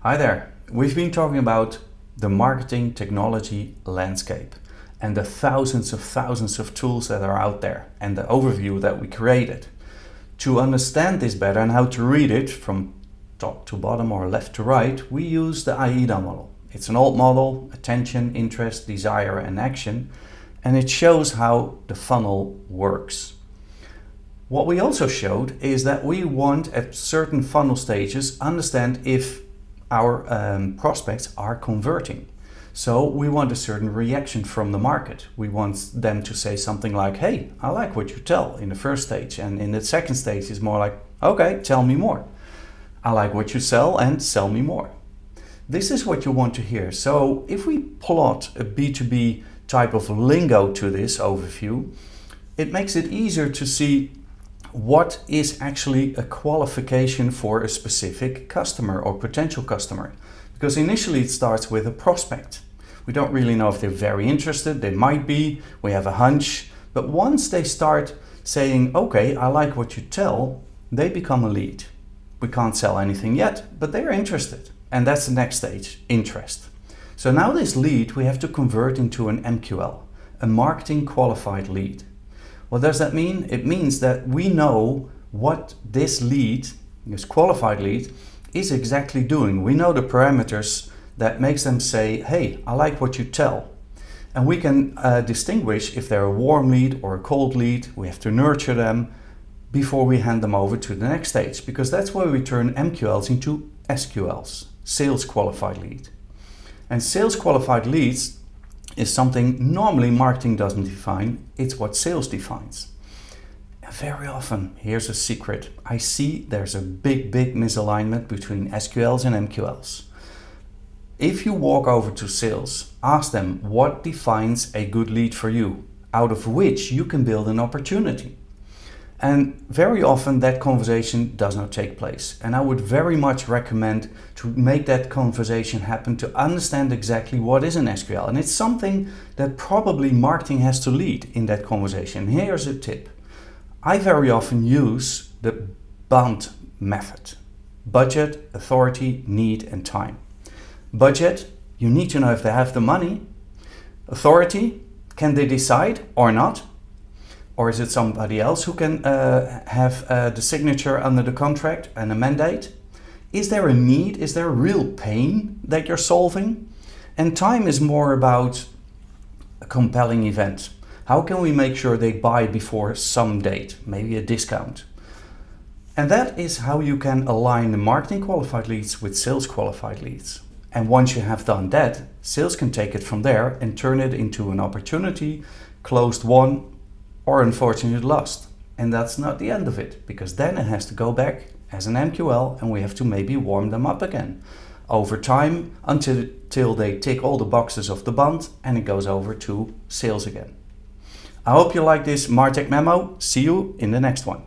Hi there. We've been talking about the marketing technology landscape and the thousands of tools that are out there and the overview that we created. To understand this better and how to read it from top to bottom or left to right, we use the AIDA model. It's an old model: attention, interest, desire and action, and it shows how the funnel works. What we also showed is that we want at certain funnel stages understand if our prospects are converting. So we want a certain reaction from the market. We want them to say something like, hey, I like what you tell, in the first stage. And in the second stage is more like, okay, tell me more. I like what you sell and sell me more. This is what you want to hear. So if we plot a B2B type of lingo to this overview, it makes it easier to see what is actually a qualification for a specific customer or potential customer. Because initially it starts with a prospect. We don't really know if they're very interested, they might be, we have a hunch, but once they start saying, okay, I like what you tell, they become a lead. We can't sell anything yet, but they're interested. And that's the next stage, interest. So now this lead we have to convert into an MQL, a marketing qualified lead. What does that mean? It means that we know what this lead, this qualified lead, is exactly doing. We know the parameters that makes them say, hey, I like what you tell. And we can distinguish if they're a warm lead or a cold lead. We have to nurture them before we hand them over to the next stage, because that's where we turn MQLs into SQLs, sales qualified lead. And sales qualified leads is something normally marketing doesn't define, it's what sales defines. And very often, here's a secret, I see there's a big misalignment between SQLs and MQLs. If you walk over to sales, ask them what defines a good lead for you, out of which you can build an opportunity. And very often that conversation does not take place. And I would very much recommend to make that conversation happen, to understand exactly what is an SQL. And it's something that probably marketing has to lead in that conversation. Here's a tip. I very often use the BANT method: budget, authority, need and time. Budget, you need to know if they have the money. Authority, can they decide or not? Or is it somebody else who can have the signature under the contract and a mandate? Is there a need? Is there a real pain that you're solving? And time is more about a compelling event. How can we make sure they buy before some date, maybe a discount? And that is how you can align the marketing qualified leads with sales qualified leads. And once you have done that, sales can take it from there and turn it into an opportunity, closed won, or unfortunately lost. And that's not the end of it, because then it has to go back as an MQL and we have to maybe warm them up again over time until they tick all the boxes of the BANT and it goes over to sales again. I hope you like this Martech Memo. See you in the next one.